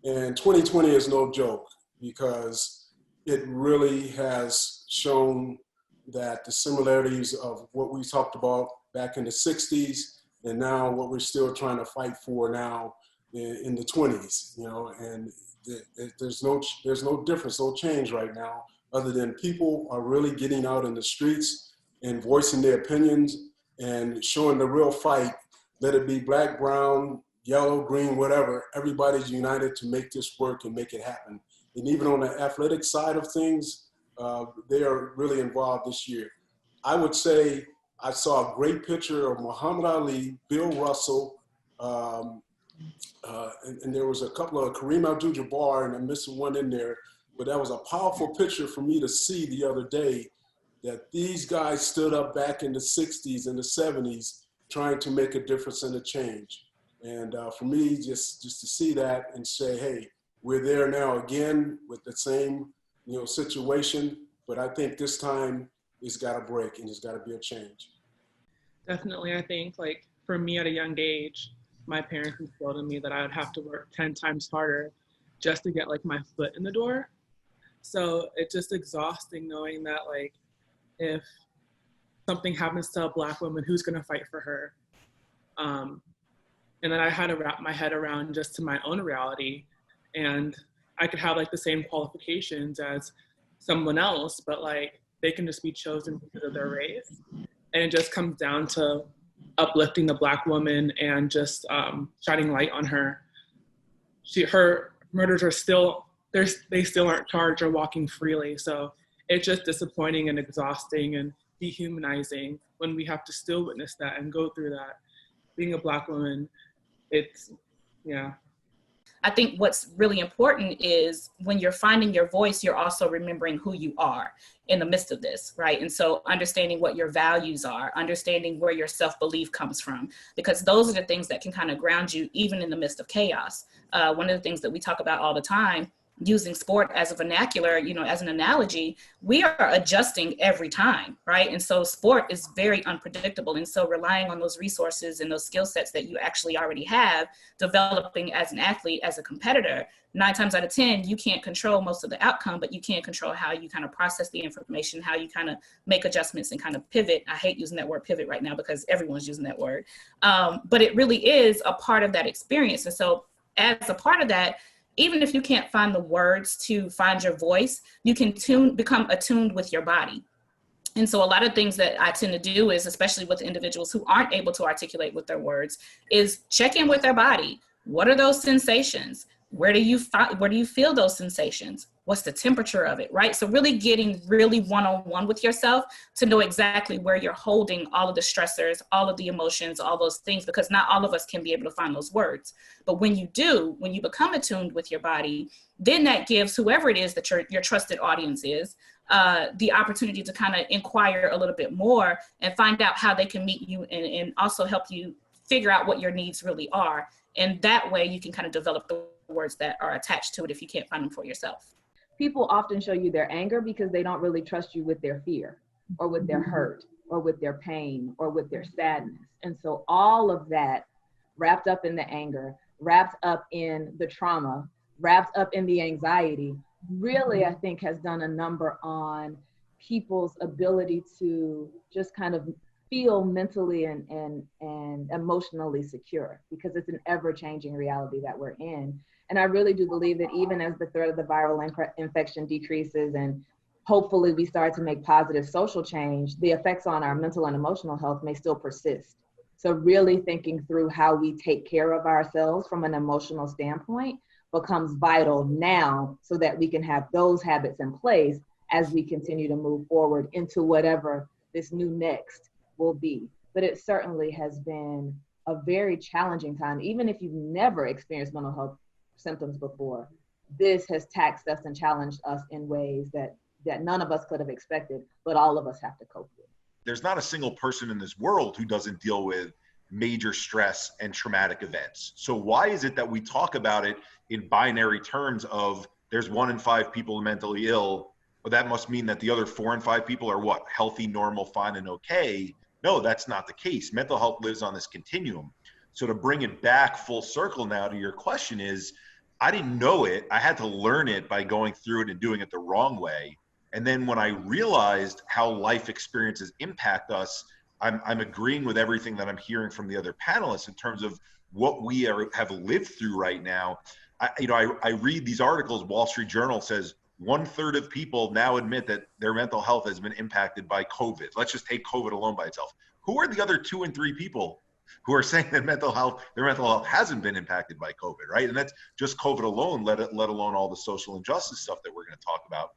And 2020 is no joke because it really has shown that the similarities of what we talked about back in the 60s and now what we're still trying to fight for now in the 20s, you know, and there's no difference, no change right now, other than people are really getting out in the streets and voicing their opinions and showing the real fight. Let it be black, brown, yellow, green, whatever. Everybody's united to make this work and make it happen. And even on the athletic side of things, they are really involved this year. I would say I saw a great picture of Muhammad Ali, Bill Russell, and there was a couple of Kareem Abdul-Jabbar, and I'm missing one in there, but that was a powerful picture for me to see the other day, that these guys stood up back in the 60s and the 70s trying to make a difference and a change. And for me, just to see that and say, hey, we're there now again with the same, you know, situation, but I think this time it's got to break and there's got to be a change. Definitely. I think, like, for me at a young age, my parents instilled in me that I would have to work 10 times harder just to get, like, my foot in the door. So it's just exhausting knowing that, like, if something happens to a Black woman, who's going to fight for her? And then I had to wrap my head around just to my own reality. And I could have, like, the same qualifications as someone else, but, like, they can just be chosen because of their race. And it just comes down to uplifting the Black woman and just shining light on her. Her murders are still, they still aren't charged or walking freely. So it's just disappointing and exhausting and dehumanizing when we have to still witness that and go through that. Being a Black woman, it's, yeah. I think what's really important is when you're finding your voice, you're also remembering who you are in the midst of this, right? And so understanding what your values are, understanding where your self-belief comes from, because those are the things that can kind of ground you even in the midst of chaos. One of the things that we talk about all the time, using sport as a vernacular, you know, as an analogy, we are adjusting every time, right? And so sport is very unpredictable. And so relying on those resources and those skill sets that you actually already have, developing as an athlete, as a competitor, 9 times out of 10, you can't control most of the outcome, but you can control how you kind of process the information, how you kind of make adjustments and kind of pivot. I hate using that word pivot right now because everyone's using that word. But it really is a part of that experience. And so as a part of that, even if you can't find the words to find your voice, you can become attuned with your body. And so a lot of things that I tend to do is, especially with individuals who aren't able to articulate with their words, is check in with their body. What are those sensations? Where do you feel those sensations? What's the temperature of it, right? So really getting really one-on-one with yourself to know exactly where you're holding all of the stressors, all of the emotions, all those things, because not all of us can be able to find those words. But when you do, when you become attuned with your body, then that gives whoever it is that your trusted audience is, the opportunity to kind of inquire a little bit more and find out how they can meet you and also help you figure out what your needs really are. And that way you can kind of develop the words that are attached to it if you can't find them for yourself. People often show you their anger because they don't really trust you with their fear or with their hurt or with their pain or with their sadness. And so all of that wrapped up in the anger, wrapped up in the trauma, wrapped up in the anxiety, really, I think has done a number on people's ability to just kind of feel mentally and emotionally secure, because it's an ever-changing reality that we're in. And I really do believe that even as the threat of the viral infection decreases and hopefully we start to make positive social change, the effects on our mental and emotional health may still persist. So really thinking through how we take care of ourselves from an emotional standpoint becomes vital now so that we can have those habits in place as we continue to move forward into whatever this new next will be. But it certainly has been a very challenging time. Even if you've never experienced mental health symptoms before, this has taxed us and challenged us in ways that none of us could have expected, but all of us have to cope with. There's not a single person in this world who doesn't deal with major stress and traumatic events. So why is it that we talk about it in binary terms of there's 1 in 5 people mentally ill, but that must mean that the other 4 in 5 people are what? Healthy, normal, fine, and okay. No, that's not the case. Mental health lives on this continuum. So to bring it back full circle now to your question is, I didn't know it. I had to learn it by going through it and doing it the wrong way. And then when I realized how life experiences impact us, I'm agreeing with everything that I'm hearing from the other panelists in terms of what we have lived through right now. I read these articles. Wall Street Journal says 1/3 of people now admit that their mental health has been impacted by COVID. Let's just take COVID alone by itself. Who are the other 2 and 3 people who are saying that their mental health hasn't been impacted by COVID, right? And that's just COVID alone, let alone all the social injustice stuff that we're going to talk about.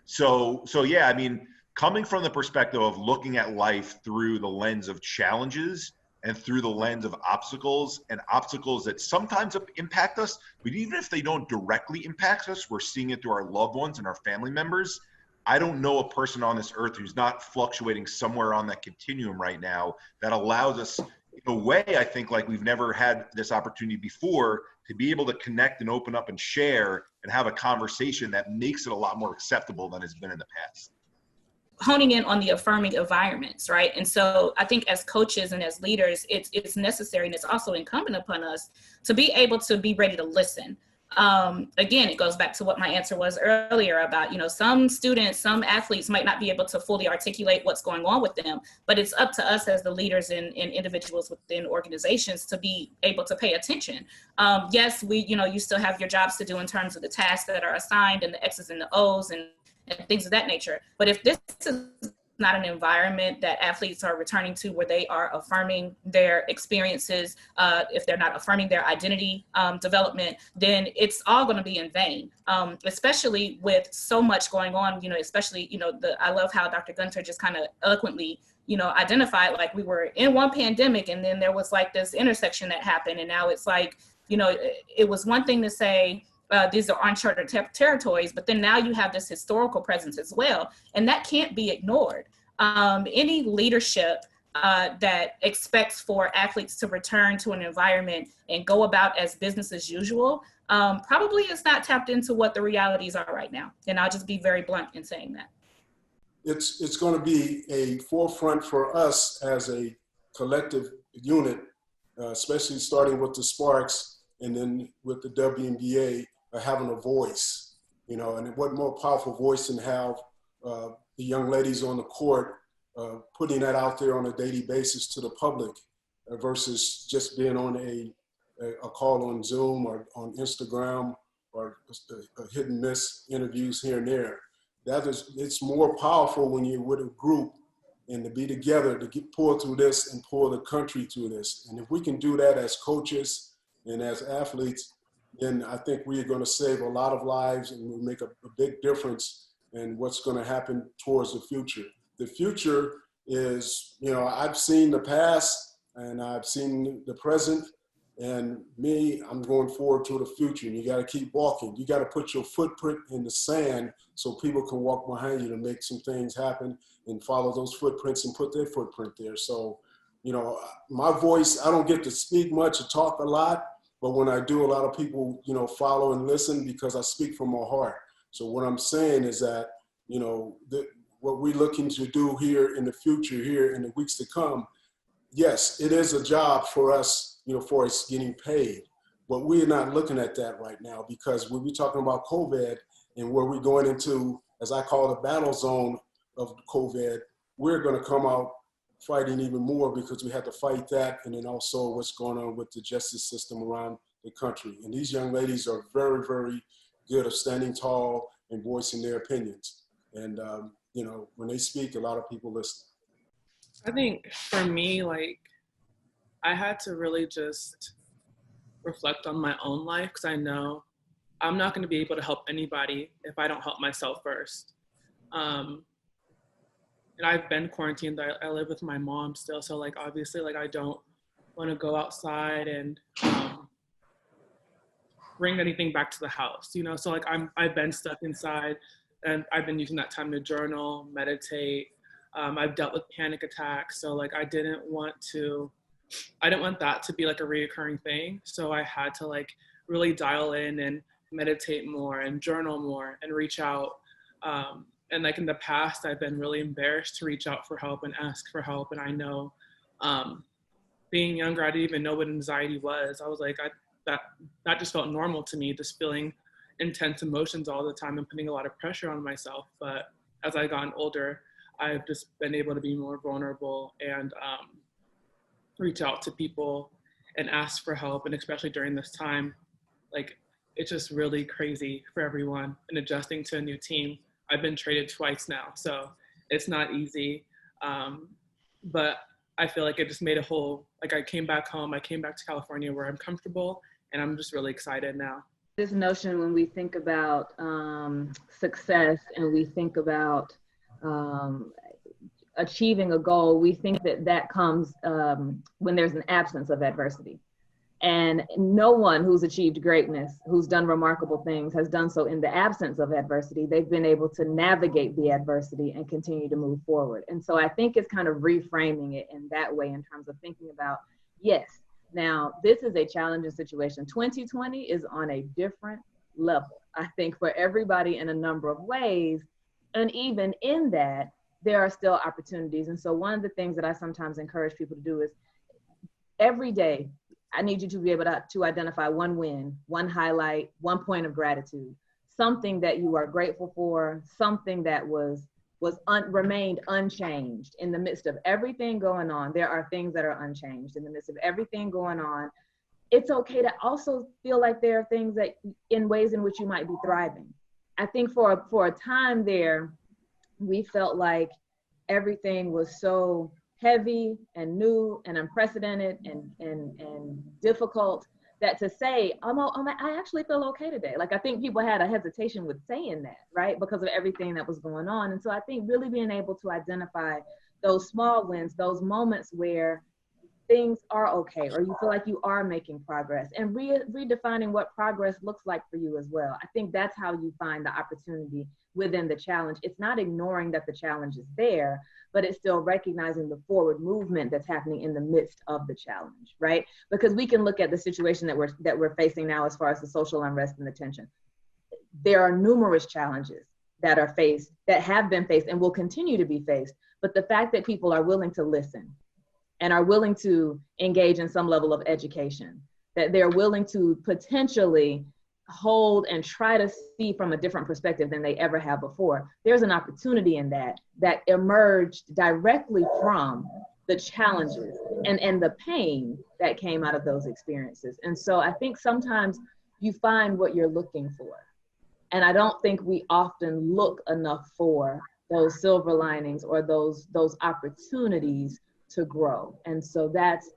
So yeah, I mean, coming from the perspective of looking at life through the lens of challenges and through the lens of obstacles, and obstacles that sometimes impact us, but even if they don't directly impact us, we're seeing it through our loved ones and our family members. I don't know a person on this earth who's not fluctuating somewhere on that continuum right now that allows us, in a way, I think, like we've never had this opportunity before, to be able to connect and open up and share and have a conversation that makes it a lot more acceptable than it's been in the past. Honing in on the affirming environments, right? And so I think as coaches and as leaders, it's necessary, and it's also incumbent upon us to be able to be ready to listen. Again, it goes back to what my answer was earlier about, some students, some athletes might not be able to fully articulate what's going on with them, but it's up to us as the leaders and individuals within organizations to be able to pay attention. Yes, you still have your jobs to do in terms of the tasks that are assigned and the X's and the O's and things of that nature. But if this is not an environment that athletes are returning to where they are affirming their experiences, if they're not affirming their identity development, then it's all going to be in vain, especially with so much going on, especially, I love how Dr. Gunter just kind of eloquently, identified, like, we were in one pandemic and then there was like this intersection that happened. And now it's like, it was one thing to say, these are uncharted territories, but then now you have this historical presence as well, and that can't be ignored. Any leadership that expects for athletes to return to an environment and go about as business as usual probably is not tapped into what the realities are right now. And I'll just be very blunt in saying that. It's going to be a forefront for us as a collective unit, especially starting with the Sparks and then with the WNBA. Having a voice, and what more powerful voice than have the young ladies on the court putting that out there on a daily basis to the public versus just being on a call on Zoom or on Instagram or hit and miss interviews here and there. It's more powerful when you're with a group and to be together to pull through this and pull the country through this. And if we can do that as coaches and as athletes, then I think we're going to save a lot of lives and we'll make a big difference in what's going to happen towards the future. The future is, I've seen the past and I've seen the present, and I'm going forward to the future. And you got to keep walking. You got to put your footprint in the sand so people can walk behind you to make some things happen and follow those footprints and put their footprint there. So, my voice, I don't get to speak much or talk a lot. But when I do, a lot of people, follow and listen because I speak from my heart. So what I'm saying is that, what we're looking to do here in the future, here in the weeks to come, yes, it is a job for us, for us getting paid. But we're not looking at that right now because when we're talking about COVID and where we're going into, as I call the battle zone of COVID, we're going to come out fighting even more because we had to fight that, and then also what's going on with the justice system around the country. And these young ladies are very, very good at standing tall and voicing their opinions. And, when they speak, a lot of people listen. I think for me, I had to really just reflect on my own life because I know I'm not going to be able to help anybody if I don't help myself first. And I've been quarantined. I live with my mom still. So obviously I don't want to go outside and bring anything back to the house, So I've been stuck inside and I've been using that time to journal, meditate. I've dealt with panic attacks. So I didn't want that to be a reoccurring thing. So I had to really dial in and meditate more and journal more and reach out. And in the past, I've been really embarrassed to reach out for help and ask for help. And I know being younger, I didn't even know what anxiety was. I was that just felt normal to me, just feeling intense emotions all the time and putting a lot of pressure on myself. But as I've gotten older, I've just been able to be more vulnerable and reach out to people and ask for help. And especially during this time, like, it's just really crazy for everyone and adjusting to a new team. I've been traded twice now, so it's not easy. But I feel like it just made a whole, like, I came back home, I came back to California where I'm comfortable, and I'm just really excited now. This notion, when we think about success and we think about achieving a goal, we think that that comes when there's an absence of adversity. And no one who's achieved greatness, who's done remarkable things, has done so in the absence of adversity. They've been able to navigate the adversity and continue to move forward. And so I think it's kind of reframing it in that way, in terms of thinking about, yes, now this is a challenging situation. 2020 is on a different level, I think, for everybody in a number of ways. And even in that, there are still opportunities. And so one of the things that I sometimes encourage people to do is, every day, I need you to be able to identify one win, one highlight, one point of gratitude, something that you are grateful for, something that remained unchanged in the midst of everything going on. There are things that are unchanged in the midst of everything going on. It's okay to also feel like there are things that, in ways in which you might be thriving. I think for a time there, we felt like everything was so heavy and new and unprecedented and difficult, that to say, I actually feel okay today. Like, I think people had a hesitation with saying that, right? Because of everything that was going on. And so I think really being able to identify those small wins, those moments where things are okay, or you feel like you are making progress, and redefining what progress looks like for you as well. I think that's how you find the opportunity within the challenge. It's not ignoring that the challenge is there, but it's still recognizing the forward movement that's happening in the midst of the challenge, right? Because we can look at the situation that we're facing now as far as the social unrest and the tension. There are numerous challenges that are faced, that have been faced and will continue to be faced. But the fact that people are willing to listen and are willing to engage in some level of education, that they're willing to potentially hold and try to see from a different perspective than they ever have before, there's an opportunity in that emerged directly from the challenges and the pain that came out of those experiences. And so I think sometimes you find what you're looking for. And I don't think we often look enough for those silver linings or those opportunities to grow. And so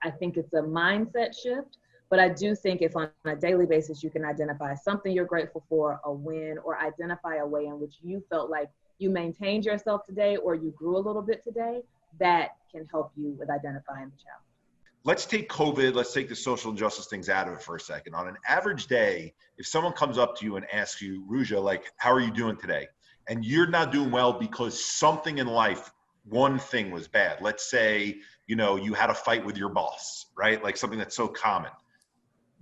I think it's a mindset shift, but I do think if on a daily basis you can identify something you're grateful for, a win, or identify a way in which you felt like you maintained yourself today or you grew a little bit today, that can help you with identifying the challenge. Let's take COVID, let's take the social injustice things out of it for a second. On an average day, if someone comes up to you and asks you, Rushia, like, how are you doing today? And you're not doing well because something in life, one thing was bad. Let's say, you had a fight with your boss, right? Like something that's so common.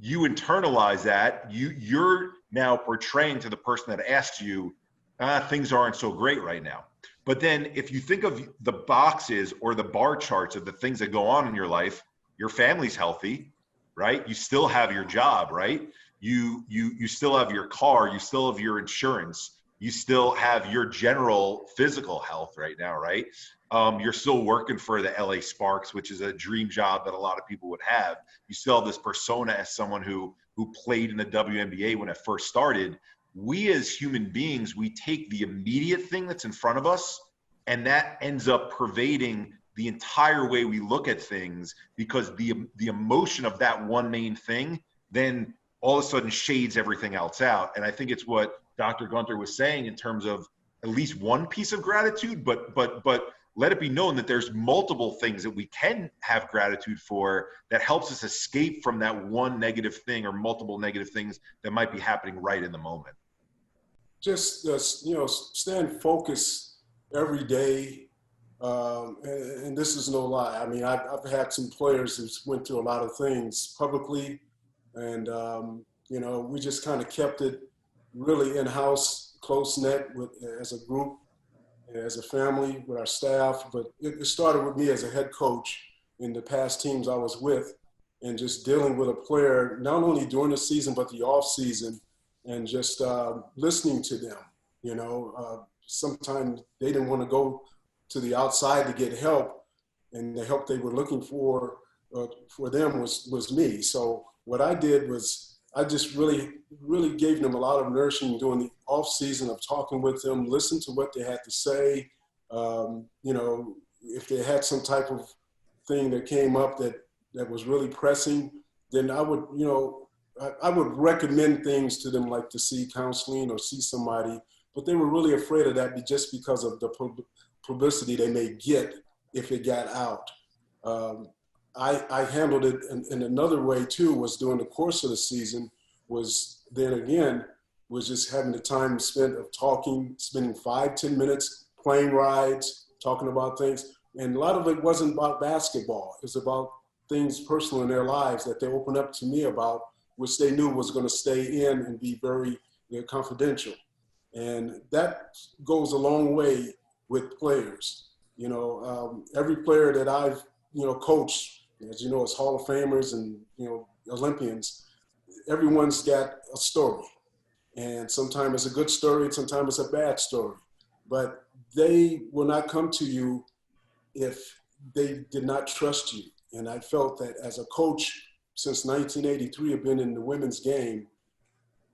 You internalize that, you're now portraying to the person that asked you, things aren't so great right now. But then if you think of the boxes or the bar charts of the things that go on in your life, your family's healthy, right? You still have your job, right? You still have your car, you still have your insurance, you still have your general physical health right now, right? You're still working for the LA Sparks, which is a dream job that a lot of people would have. You still have this persona as someone who played in the WNBA when it first started. We as human beings, we take the immediate thing that's in front of us, and that ends up pervading the entire way we look at things, because the emotion of that one main thing then all of a sudden shades everything else out. And I think it's what Dr. Gunter was saying in terms of at least one piece of gratitude, but let it be known that there's multiple things that we can have gratitude for that helps us escape from that one negative thing or multiple negative things that might be happening right in the moment. Just, staying focused every day. And this is no lie. I mean, I've had some players who went through a lot of things publicly, and, we just kind of kept it really in-house, close-knit as a group, as a family, with our staff. But it started with me as a head coach in the past teams I was with. and just dealing with a player, not only during the season, but the off season, and just listening to them. You know, sometimes they didn't want to go to the outside to get help, and the help they were looking for them was me. So what I did was I just really gave them a lot of nourishing during the off season of talking with them, listen to what they had to say. You know, if they had some type of thing that came up that was really pressing, then I would, you know, I would recommend things to them, like to see counseling or see somebody, but they were really afraid of that just because of the publicity they may get if it got out. I handled it in another way too, was during the course of the season, was just having the time spent of talking, spending 5-10 minutes, plane rides, talking about things. And a lot of it wasn't about basketball. It was about things personal in their lives that they opened up to me about, which they knew was going to stay in and be very confidential. And that goes a long way with players. You know, every player that I've, you know, coached, as you know, as Hall of Famers and, you know, Olympians, everyone's got a story. And sometimes it's a good story, sometimes it's a bad story. But they will not come to you if they did not trust you. And I felt that as a coach since 1983, I've been in the women's game.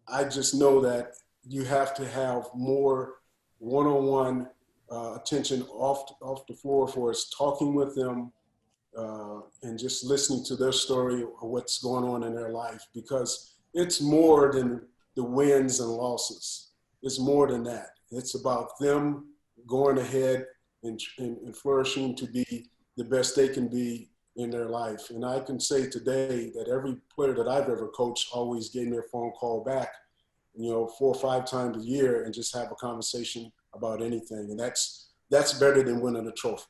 I just know that you have to have more one-on-one attention off the floor for us, talking with them and just listening to their story or what's going on in their life, because it's more than the wins and losses. It's more than that. It's about them going ahead and flourishing to be the best they can be in their life. And I can say today that every player that I've ever coached always gave me a phone call back, you know, 4 or 5 times a year, and just have a conversation about anything. And that's better than winning a trophy.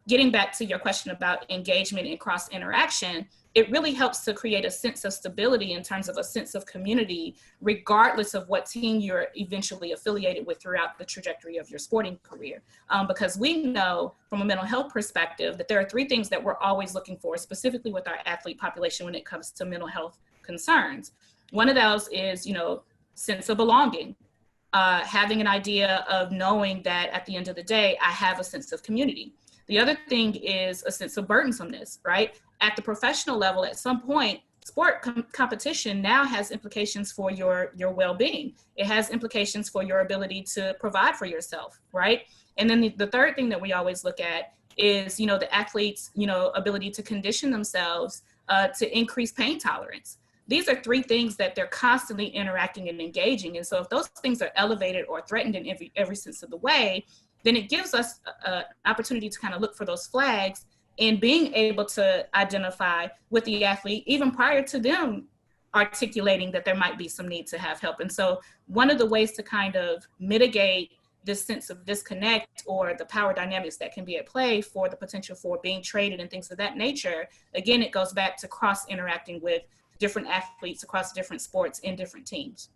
Getting back to your question about engagement and cross interaction, it really helps to create a sense of stability in terms of a sense of community, regardless of what team you're eventually affiliated with throughout the trajectory of your sporting career. Because we know from a mental health perspective that there are 3 things that we're always looking for, specifically with our athlete population when it comes to mental health concerns. One of those is, you know, sense of belonging, having an idea of knowing that at the end of the day, I have a sense of community. The other thing is a sense of burdensomeness, right? At the professional level, at some point, sport competition now has implications for your well-being. It has implications for your ability to provide for yourself, right? And then the third thing that we always look at is, you know, the athlete's, you know, ability to condition themselves to increase pain tolerance. These are 3 things that they're constantly interacting and engaging. And so if those things are elevated or threatened in every sense of the way, then it gives us an opportunity to kind of look for those flags and being able to identify with the athlete even prior to them articulating that there might be some need to have help. And so one of the ways to kind of mitigate this sense of disconnect or the power dynamics that can be at play for the potential for being traded and things of that nature, again, it goes back to cross interacting with different athletes across different sports in different teams.